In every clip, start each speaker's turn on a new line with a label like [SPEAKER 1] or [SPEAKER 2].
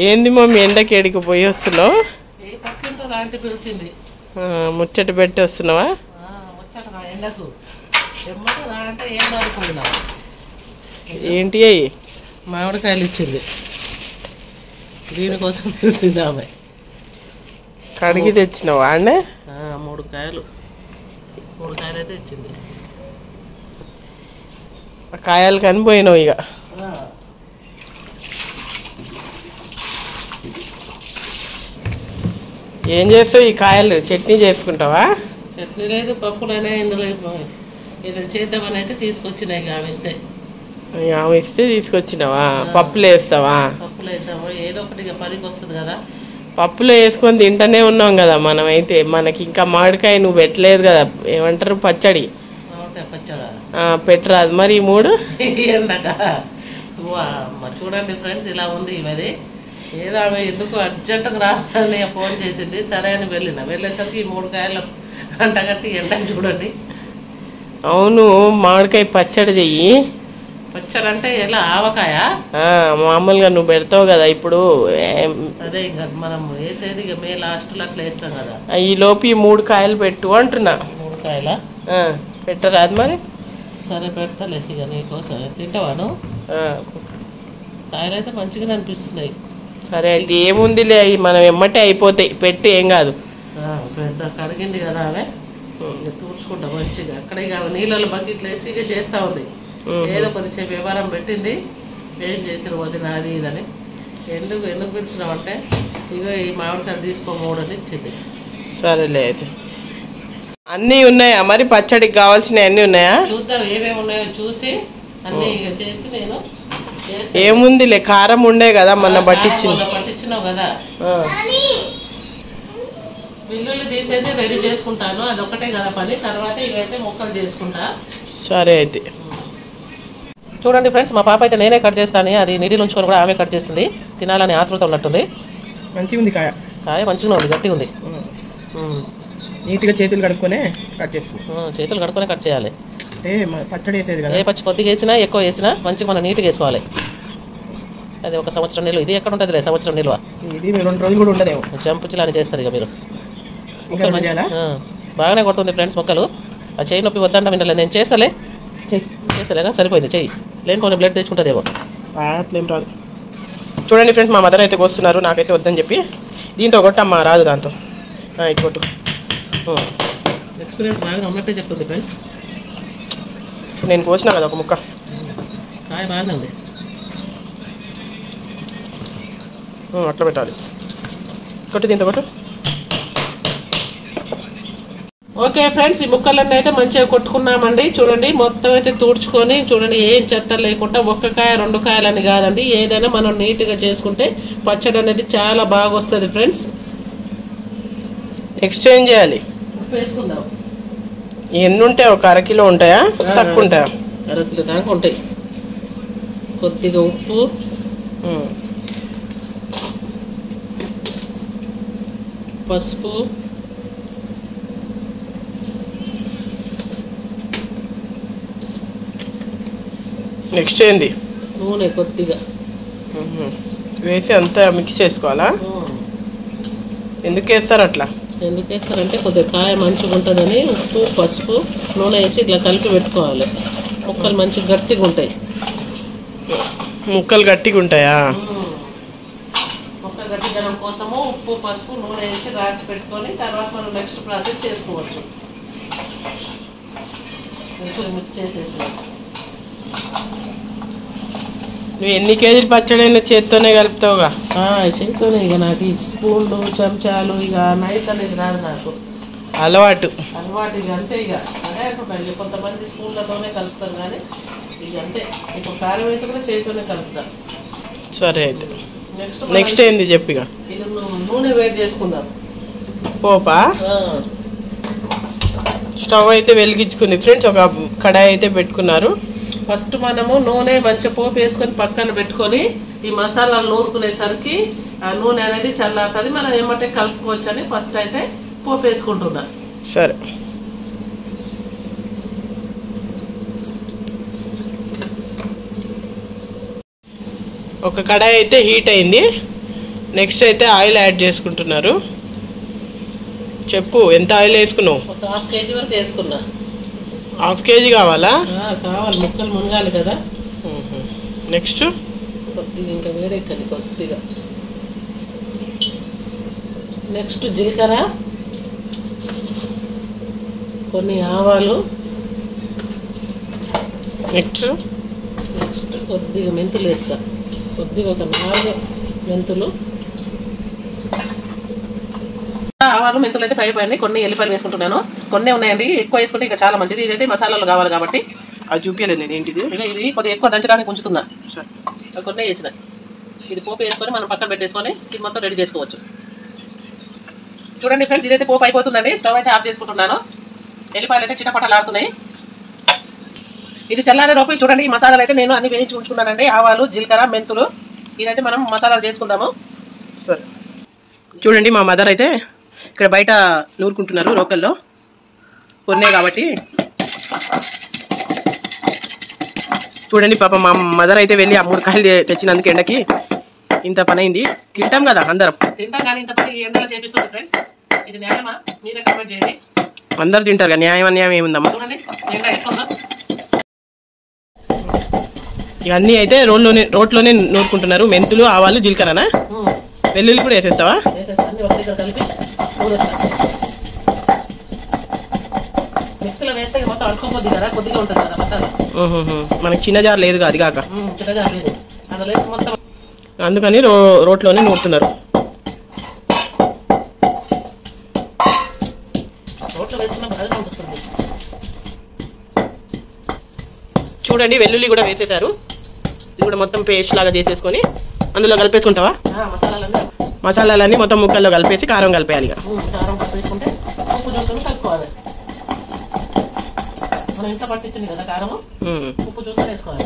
[SPEAKER 1] ఏంది మమ్మీ ఎండకి ఎడికి పోయి వస్తున్నావు?
[SPEAKER 2] ఏ పక్కింటో లాంటి పిలిచింది.
[SPEAKER 1] ముచ్చట పెట్టి వస్తున్నావా?
[SPEAKER 2] ముచ్చట ఎండకు ఎమ్మట రా అంటే ఏం మారిపోయినా.
[SPEAKER 1] ఏంటి అయ్యి?
[SPEAKER 2] మామిడికాయలు ఇచ్చింది, దీనికోసం పిలిచింది ఆమె.
[SPEAKER 1] కడిగి తెచ్చినావా అండి?
[SPEAKER 2] 3 కాయలు అయితే ఇచ్చింది.
[SPEAKER 1] కాయలు కనిపోయినావు ఇక. ఏం చేస్తావు ఈ కాయలు? చట్నీ చేసుకుంటావా?
[SPEAKER 2] చట్నీ లేదు, పప్పులనే ఇందులో ఏదైనా చేద్దామని అయితే తీసుకొచ్చినాయి. ఆమె
[SPEAKER 1] ఇస్తే తీసుకొచ్చినావా? పప్పులు వేస్తావా?
[SPEAKER 2] పప్పులు వేద్దాము, ఏదో ఒకటి పనికి వస్తుంది కదా.
[SPEAKER 1] పప్పులో వేసుకొని తింటూనే ఉన్నాం కదా మనం. అయితే మనకి ఇంకా మామిడికాయ నువ్వు పెట్టలేదు కదా, ఏమంటారు పచ్చడి పెట్టరాదు మరి. ఈ 3
[SPEAKER 2] ఎండక చూడండి ఫ్రెండ్స్, ఇలా ఉంది ఇవది. ఏదో ఆమె ఎందుకు అర్జెంటుగా రావాలని ఫోన్ చేసింది. సరే అని వెళ్ళేసరికి 3 కాయలు అంటగట్టి ఎండకు చూడండి.
[SPEAKER 1] అవును, మామిడికాయ పచ్చడి చెయ్యి.
[SPEAKER 2] పచ్చడి అంటే ఎలా? ఆవకాయ
[SPEAKER 1] మామూలుగా నువ్వు పెడతావు కదా ఇప్పుడు.
[SPEAKER 2] అదే ఇంకా మనం వేసేది ఇక మే లాస్ట్లో అట్లా వేస్తాం కదా.
[SPEAKER 1] ఈ లోపు ఈ 3 కాయలు పెట్టు అంటున్నా.
[SPEAKER 2] 3 కాయలా?
[SPEAKER 1] పెట్టరాదు మరి.
[SPEAKER 2] సరే పెడతాలే ఇక నీకోసం. తింటావాను? కాయలు అయితే మంచిగానే అనిపిస్తున్నాయి.
[SPEAKER 1] సరే అయితే ఏముందిలే, అవి మనం ఎమ్మటే అయిపోతాయి. పెట్టి ఏం కాదు.
[SPEAKER 2] పెద్ద కడిగింది కదా ఆమె, తూర్చుకుంటా మంచిగా. అక్కడ ఇక నీళ్ళలో బకెట్లు వేసి ఇక చేస్తూ ఉంది. ఏదో కొంచెం వ్యవహారం పెట్టింది. ఏం చేసిన వదిన అది ఇదని. ఎందుకు పిలిచినావు అంటే ఇక ఈ మామిడికాయలు తీసుకో 3 అని ఇచ్చింది.
[SPEAKER 1] సరేలే అయితే. అన్నీ ఉన్నాయా మరి? పచ్చడికి కావాల్సినవి అన్నీ ఉన్నాయా?
[SPEAKER 2] చూద్దాం ఏమేమి ఉన్నాయో చూసి అన్నీ ఇక చేసి నేను
[SPEAKER 1] ఏముందిలే, కారం ఉండే కదా మొన్న పట్టించినావు
[SPEAKER 2] కదా. వెల్లుల్లి తీసేది రెడీ చేసుకుంటాను, అదొకటే కదా పని. తర్వాత ఇవైతే ముక్కలు చేసుకుంటా.
[SPEAKER 1] సరే అయితే.
[SPEAKER 2] చూడండి ఫ్రెండ్స్, మా పాప అయితే నేనే కట్ చేస్తాను. అది నీడిలు ఉంచుకొని కూడా ఆమె కట్ చేస్తుంది. తినాలని ఆతృత ఉన్నట్టుంది.
[SPEAKER 1] మంచిగా ఉంది కాయ.
[SPEAKER 2] మంచిగా ఉంది, గట్టిగా ఉంది.
[SPEAKER 1] నీట్గా చేతులు కడుక్కొని కట్ చేస్తుంది.
[SPEAKER 2] చేతులు కడుక్కొని కట్ చేయాలి.
[SPEAKER 1] పచ్చడి వేసేది కదా.
[SPEAKER 2] పచ్చి కొద్దిగా వేసినా ఎక్కువ వేసినా మంచిగా మనం నీట్గా వేసుకోవాలి. అది 1 సంవత్సరం నిల్వ. ఇది ఎక్కడ ఉంటుంది? సంవత్సరం నిల్వ.
[SPEAKER 1] ఇది 2 రోజులు కూడా ఉండదేమో.
[SPEAKER 2] జంపుచ్చిలాని చేస్తారు ఇక మీరు. బాగానే కొడుతుంది ఫ్రెండ్స్ మొక్కలు. ఆ చెయ్యి నొప్పి వద్దంట వినలేదు. నేను చేస్తలేగా, సరిపోయింది. చెయ్యి లేని కొన్ని బ్లడ్ తెచ్చుకుంటుందేమో.
[SPEAKER 1] అట్లేం రాదు. చూడండి ఫ్రెండ్స్, మా మదర్ అయితే కోస్తున్నారు. నాకైతే వద్దని చెప్పి దీంతో కొట్టమ్మా రాదు, దాంతో ఇటు కొట్టు.
[SPEAKER 2] ఎక్స్పీరియన్స్ బాగా ఉన్నట్టే చెప్తుంది ఫ్రెండ్స్.
[SPEAKER 1] నేను కోసినా కదా ఒక ముక్క.
[SPEAKER 2] కాయ బాగానే ఉంది.
[SPEAKER 1] అట్లా పెట్టాలి. కొట్టు, దీంతో కొట్టు.
[SPEAKER 2] ఓకే ఫ్రెండ్స్, ఈ ముక్కలన్నీ అయితే మంచిగా కొట్టుకున్నామండి. చూడండి మొత్తం అయితే తూడ్చుకొని చూడండి, ఏం చెత్త లేకుండా 1 కాయ 2 కాయలని కాదండి, ఏదైనా మనం నీట్గా చేసుకుంటే పచ్చడి అనేది చాలా బాగా వస్తుంది ఫ్రెండ్స్.
[SPEAKER 1] ఎక్స్చేంజ్ చేయాలి.
[SPEAKER 2] ఉప్పు వేసుకుందాం.
[SPEAKER 1] ఎన్ని ఉంటాయి? ఒక 1/2 కిలో ఉంటాయా? తక్కువ ఉంటాయా?
[SPEAKER 2] 1/2 కిలో దాకా ఉంటాయి. కొద్దిగా ఉప్పు, పసుపు,
[SPEAKER 1] నెక్స్ట్ ఏంది?
[SPEAKER 2] నూనె కొద్దిగా
[SPEAKER 1] వేసి అంతా మిక్స్ చేసుకోవాలా? ఎందుకు వేస్తారు అట్లా?
[SPEAKER 2] ఎందుకు వేస్తారంటే కొద్దిగా కాయ మంచిగా ఉంటుందని. ఉప్పు, పసుపు, నూనె వేసి ఇట్లా కలిపి పెట్టుకోవాలి. ముక్కలు మంచిగా గట్టిగా ఉంటాయి.
[SPEAKER 1] ముక్కలు గట్టిగా ఉంటాయా?
[SPEAKER 2] ముక్కలు గట్టిదనం కోసము ఉప్పు, పసుపు, నూనె వేసి రాసి పెట్టుకొని తర్వాత మనం నెక్స్ట్ ప్రాసెస్ చేసుకోవచ్చు. మిక్స్ చేసేసి
[SPEAKER 1] నువ్వు ఎన్ని కేజీలు పచ్చడి అయినా చేత్తోనే కలుపుతావుగా?
[SPEAKER 2] చేత్తోనే. ఇక నాకు ఈ స్పూన్లు, చెంచాలు ఇక నైస్ అనేది రాదు. నాకు
[SPEAKER 1] అలవాటు
[SPEAKER 2] ఇక అంతే. ఇక అదే అనుకుంటాను. కొంతమంది స్పూన్లతోనే కలుపుతారు కానీ ఇక అంతే. ఇప్పుడు కారం వేసి కూడా చేతితోనే కలుపుతాను.
[SPEAKER 1] సరే అయితే నెక్స్ట్ ఏంది చెప్పి?
[SPEAKER 2] ఇది నూనె వేడి చేసుకుందాం.
[SPEAKER 1] పోపా స్టవ్ అయితే వెలిగించుకుంది ఫ్రెండ్స్. ఒక కడాయి అయితే పెట్టుకున్నారు.
[SPEAKER 2] ఫస్ట్ మనము నూనె మంచిగా పోపు వేసుకొని పక్కన పెట్టుకొని ఈ మసాలాలు నూరుకునేసరికి ఆ నూనె అనేది చల్లారుతుంది. మనం ఏమంటే కలుపుకోవచ్చు అని ఫస్ట్ అయితే పోపు వేసుకుంటున్నా.
[SPEAKER 1] సరే. ఒక కడాయి అయితే హీట్ అయింది. నెక్స్ట్ అయితే ఆయిల్ యాడ్ చేసుకుంటున్నారు. చెప్పు ఎంత ఆయిల్ వేసుకున్నావు?
[SPEAKER 2] ఒక ½ కేజీ వరకు వేసుకున్నా.
[SPEAKER 1] ½ కేజీ కావాలా?
[SPEAKER 2] కావాలి, ముక్కలు మునగాలి కదా.
[SPEAKER 1] నెక్స్ట్
[SPEAKER 2] కొద్దిగా ఇంకా వేడెక్కని కొద్దిగా. నెక్స్ట్ జీలకర్ర, కొన్ని ఆవాలు,
[SPEAKER 1] నెక్స్ట్
[SPEAKER 2] కొద్దిగా మెంతులు వేస్తా. కొద్దిగా ఒక 4 మెంతులు. ఆవాలు మెంతులు అయితే ఫ్రై అయిపోయినాయి. కొన్ని ఎల్లిపాయలు వేసుకుంటున్నాను. కొన్ని ఉన్నాయండి, ఎక్కువ వేసుకుంటే ఇంకా చాలా మంచిది. ఇదైతే మసాలాలు కావాలి కాబట్టి
[SPEAKER 1] అది చూపించలేదు నేను ఏంటిది.
[SPEAKER 2] ఇక ఇది కొద్దిగా ఎక్కువ దంచడానికి ఉంచుతున్నా. కొన్ని వేసిన ఇది పోపు వేసుకొని మనం పక్కన పెట్టేసుకొని ఇది మొత్తం రెడీ చేసుకోవచ్చు. చూడండి ఫ్రెండ్స్, ఇదైతే పోపు అయిపోతుందండి. స్టవ్ అయితే ఆఫ్ చేసుకుంటున్నాను. ఎల్లిపాయలు అయితే చిటపటలాడుతున్నాయి. ఇది చల్లారే లోపు చూడండి ఈ మసాలాలు అయితే నేను అన్ని వేయించి ఉంచుకున్నానండి. ఆవాలు, జీలకర్ర, మెంతులు. ఇదైతే మనం మసాలాలు చేసుకుందాము.
[SPEAKER 1] సరే చూడండి, మా మదర్ అయితే ఇక్కడ బయట నూరుకుంటున్నారు లోకల్లో. కొన్నే కాబట్టి చూడండి పాప, మా మదర్ అయితే వెళ్ళి ఆ 3 కాయలు తెచ్చినందుకు ఎండకి ఇంత పని అయింది. తింటాం కదా అందరం,
[SPEAKER 2] తింటాం కానీ ఇంత పని ఎండలో చేపిస్తుంది ఫ్రెండ్స్. ఇది న్యాయమా? మీరే కామెంట్ చేయండి.
[SPEAKER 1] అందరు తింటారు కదా, న్యాయం అన్యాయం ఏముందమ్మా.
[SPEAKER 2] చూడండి ఎండ ఎక్కువ.
[SPEAKER 1] ఇవన్నీ అయితే రోట్లోనే నూరుకుంటున్నారు. మెంతులు, ఆవాలు, జీలకర్రనా? వెల్లుల్లి కూడా వేసేస్తావా?
[SPEAKER 2] అన్ని ఒక దగ్గర కలిపి మిక్సీలో వేస్తే మొత్తం అడుకోపోద్ది కదా, కొద్దిగా ఉంటుంది కదా మసాలా.
[SPEAKER 1] మనకి చిన్న జార్ లేదు అది కాక,
[SPEAKER 2] చిన్న జార్ లేదు, అందులో వేసి మొత్తం.
[SPEAKER 1] అందుకని రోట్లోనే నూరుతున్నారు.
[SPEAKER 2] రోట్లో వేసుకున్న బాగా అనిపిస్తుంది.
[SPEAKER 1] చూడండి వెల్లుల్లి కూడా వేసేసారు. ఇది కూడా మొత్తం పేస్ట్ లాగా చేసేసుకొని అందులో కలిపేసుకుంటావా? మసాలాలన్నీ మొత్తం ముక్కల్లో కలిపేసి కారం కలిపేయాలి.
[SPEAKER 2] కారం కలిపేసుకుంటే ఉప్పు చూసుకొని కలుపుకోవాలి. మనం ఇంట్లో పట్టించింది కదా కారం, ఉప్పు చూసుకొని వేసుకోవాలి.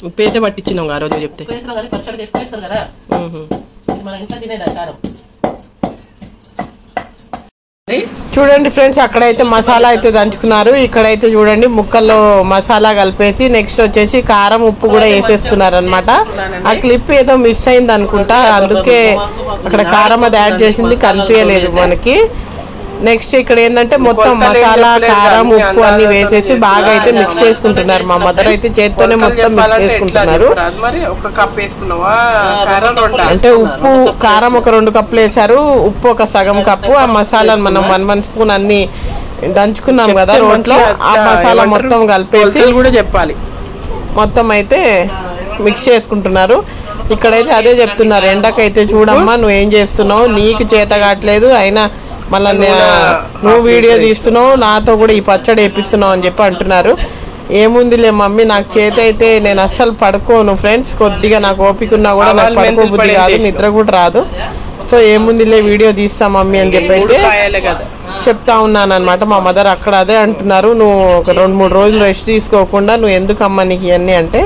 [SPEAKER 1] ఉప్పు వేసే పట్టించినాం ఆ రోజు చెప్తే.
[SPEAKER 2] వేసినా కానీ పచ్చడికి ఎక్కువ వేస్తారు కదా, ఇది మన ఇంట్లో తినేదా కారం.
[SPEAKER 1] చూడండి ఫ్రెండ్స్, అక్కడైతే మసాలా అయితే దంచుకున్నారు. ఇక్కడైతే చూడండి ముక్కల్లో మసాలా కలిపేసి నెక్స్ట్ వచ్చేసి కారం, ఉప్పు కూడా వేసేస్తున్నారు అనమాట. ఆ క్లిప్ ఏదో మిస్ అయింది అనుకుంటా, అందుకే అక్కడ కారం అది యాడ్ చేసింది కనిపించలేదు మనకి. నెక్స్ట్ ఇక్కడ ఏంటంటే మొత్తం మసాలా, కారం, ఉప్పు అన్ని వేసేసి బాగా అయితే మిక్స్ చేసుకుంటున్నారు. మా మదర్ అయితే చేత్తోనే మొత్తం మిక్స్ చేసుకుంటున్నారు. అంటే ఉప్పు, కారం ఒక 2 కప్పులు వేసారు, ఉప్పు ఒక సగం కప్పు. ఆ మసాలాను మనం 1 స్పూన్ అన్ని దంచుకున్నాం కదా రోట్లో, ఆ మసాలా మొత్తం కలిపేసి కూడా చెప్పాలి మొత్తం అయితే మిక్స్ చేసుకుంటున్నారు. ఇక్కడైతే అదే చెప్తున్నారు, ఎండకైతే చూడమ్మా నువ్వేం చేస్తున్నావు, నీకు చేత కావట్లేదు, అయినా మళ్ళీ నువ్వు వీడియో తీస్తున్నావు, నాతో కూడా ఈ పచ్చడి వేపిస్తున్నావు అని చెప్పి అంటున్నారు. ఏముందిలే మమ్మీ, నాకు చేతి అయితే నేను అస్సలు పడుకోను ఫ్రెండ్స్. కొద్దిగా నాకు ఓపిక ఉన్నా కూడా నాకు పడుకోబుద్ధి కాదు, నిద్ర కూడా రాదు. సో ఏముందిలే వీడియో తీస్తా మమ్మీ అని చెప్పి అయితే చెప్తా ఉన్నాను అనమాట. మా మదర్ అక్కడ అదే అంటున్నారు, నువ్వు ఒక 2-3 రోజులు రెస్ట్ తీసుకోకుండా నువ్వు ఎందుకమ్మా నీకు ఇవన్నీ అంటే,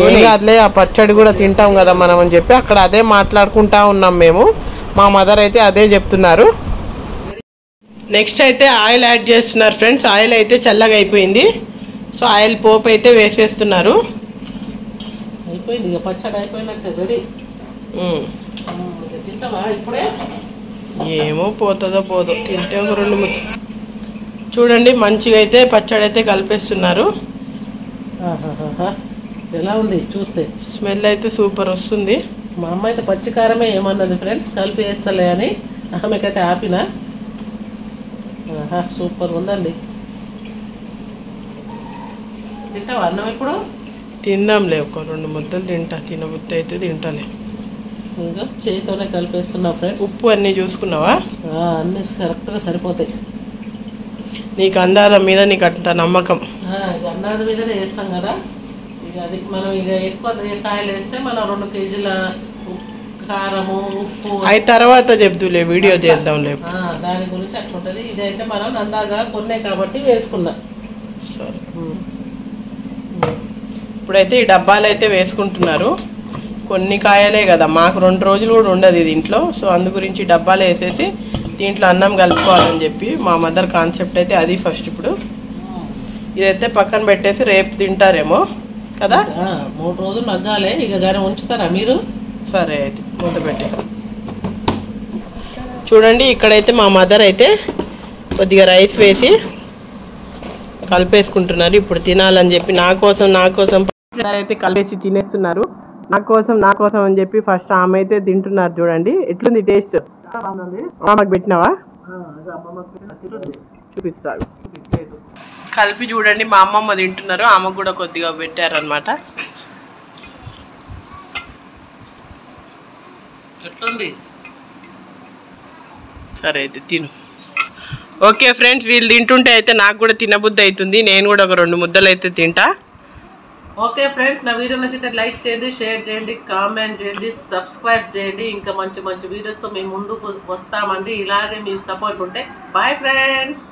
[SPEAKER 1] ఏం కాదులే ఆ పచ్చడి కూడా తింటాం కదా మనం అని చెప్పి అక్కడ అదే మాట్లాడుకుంటా ఉన్నాం మేము. మా మదర్ అయితే అదే చెప్తున్నారు. నెక్స్ట్ అయితే ఆయిల్ యాడ్ చేస్తున్నారు ఫ్రెండ్స్. ఆయిల్ అయితే చల్లగా అయిపోయింది. సో ఆయిల్ పోపు అయితే వేసేస్తున్నారు.
[SPEAKER 2] అయిపోయింది ఇక పచ్చడి అయిపోయినట్టు రెడీ. తింటావా ఇప్పుడే?
[SPEAKER 1] ఏమో పోతుందో పోదో, తింటే ఒక 2 ముద్ద. చూడండి మంచిగా అయితే పచ్చడి అయితే కలిపేస్తున్నారు.
[SPEAKER 2] ఎలా ఉంది చూస్తే?
[SPEAKER 1] స్మెల్ అయితే సూపర్ వస్తుంది.
[SPEAKER 2] మా అమ్మ అయితే పచ్చికారమే ఏమన్నది ఫ్రెండ్స్, కలిపి వేస్తలే అని ఆమెకైతే ఆపిన. సూపర్ ఉందండి. తింటావా అన్నం ఇప్పుడు?
[SPEAKER 1] తిందాంలే, ఒక 2 ముద్దలు తింటా. తినబుద్ధి అయితే తింటాలే.
[SPEAKER 2] ఇంకా చేతితోనే కలిపేస్తున్నా ఫ్రెండ్స్.
[SPEAKER 1] ఉప్పు అన్నీ చూసుకున్నావా?
[SPEAKER 2] అన్నీ కరెక్ట్గా సరిపోతాయి.
[SPEAKER 1] నీకు అందాల మీద నీకు అంత నమ్మకం?
[SPEAKER 2] అందాల మీదనే వేస్తాం కదా. ఇక అది మనం ఇక ఎక్కువ కాయలు వేస్తే మనం 2 కేజీల కారము, ఉప్పు
[SPEAKER 1] అవి తర్వాత చెప్తులే, వీడియో చేద్దాంలే.
[SPEAKER 2] దాని గురించి అట్లుంటుంది. ఇదైతే మనం అందాగా కొన్నే కాబట్టి వేసుకున్నా.
[SPEAKER 1] సరే, ఇప్పుడైతే ఈ డబ్బాలు అయితే వేసుకుంటున్నారు. కొన్ని కాయలే కదా, మాకు 2 రోజులు కూడా ఉండదు ఇది ఇంట్లో. సో అందు గురించి డబ్బాలు వేసేసి దీంట్లో అన్నం కలుపుకోవాలని చెప్పి మా మదర్ కాన్సెప్ట్ అయితే అది. ఫస్ట్ ఇప్పుడు ఇదైతే పక్కన పెట్టేసి రేపు తింటారేమో కదా.
[SPEAKER 2] 3 రోజులు మగ్గాలే ఇక, కానీ ఉంచుతారా మీరు?
[SPEAKER 1] సరే అయితే మూత పెట్టి చూడండి ఇక్కడైతే మా మదర్ అయితే కొద్దిగా రైస్ వేసి కలిపేసుకుంటున్నారు. ఇప్పుడు తినాలని చెప్పి నా కోసం అయితే కలిపేసి తినేస్తున్నారు. నా కోసం అని చెప్పి ఫస్ట్ ఆమె అయితే తింటున్నారు. చూడండి ఎట్లుంది టేస్ట్. ఆమెకు పెట్టినావా? చూపిస్తాను. కలిపి చూడండి మా అమ్మమ్మ తింటున్నారు. ఆమెకు కూడా కొద్దిగా పెట్టారనమాట.
[SPEAKER 2] ఎట్లుంది?
[SPEAKER 1] సరే అయితే తిను. ఓకే ఫ్రెండ్స్, వీళ్ళు తింటుంటే అయితే నాకు కూడా తినబుద్ధి అవుతుంది. నేను కూడా ఒక 2 ముద్దలు అయితే తింటా.
[SPEAKER 2] ఓకే ఫ్రెండ్స్, నా వీడియో నచ్చితే లైక్ చేయండి, షేర్ చేయండి, కామెంట్ చేయండి, సబ్స్క్రైబ్ చేయండి. ఇంకా మంచి వీడియోస్తో మేము ముందుకు వస్తామండి. ఇలాగే మీ సపోర్ట్ ఉంటే. Bye friends.